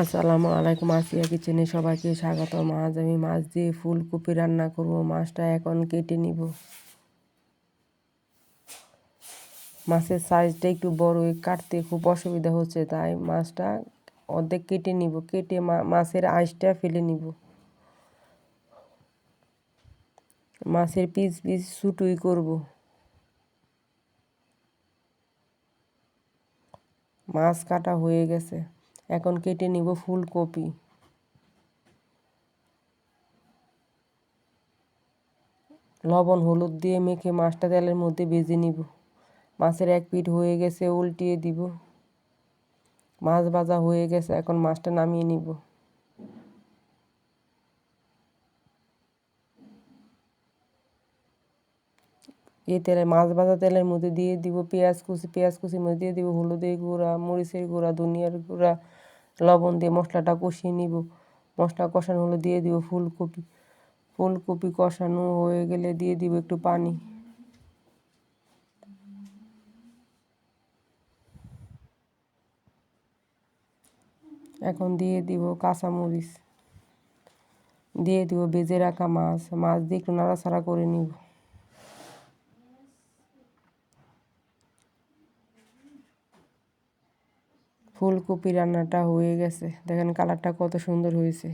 আসসালামু আলাইকুম, আসিয়া কিচেনে সবাইকে স্বাগতম। আজ আমি মাছ দিয়ে ফুলকপি রান্না করব। মাছটা এখন কেটে নিব। মাছের সাইজটা একটু বড়, কাটতে খুব অসুবিধা হচ্ছে, তাই মাছটা অর্ধেক কেটে নিব। কেটে মাছের আঁশটা ফেলে নিব। মাছের পিস পিস ছোটই করব। মাছ কাটা হয়ে গেছে, এখন কেটে নিব ফুলকপি। লবণ হলুদ দিয়ে মেখে মাছটা তেলের মধ্যে ভেজে নিব। মাছের এক পিঠ হয়ে গেছে, উল্টিয়ে দিব। মাছ ভাজা হয়ে গেছে, এখন মাছটা নামিয়ে নিব। এই তেলে মাছ ভাজা তেলের মধ্যে দিয়ে দিব পেঁয়াজ কুচির মধ্যে দিয়ে দিব হলুদের গুঁড়া, মরিচের গুঁড়া, ধনিয়ার গুঁড়া, লবণ দিয়ে মশলাটা কষিয়ে নিব। মশলা কষানো হলে দিয়ে দিব ফুলকপি কষানো হয়ে গেলে দিয়ে দিব একটু পানি। এখন দিয়ে দিব কাঁচামরিচ, দিয়ে দিব ভেজে রাখা মাছ দিয়ে একটু নাড়াচাড়া করে নিব। ফুলকপি রান্নাটা হয়ে গেছে, দেখেন কালারটা কত সুন্দর হয়েছে।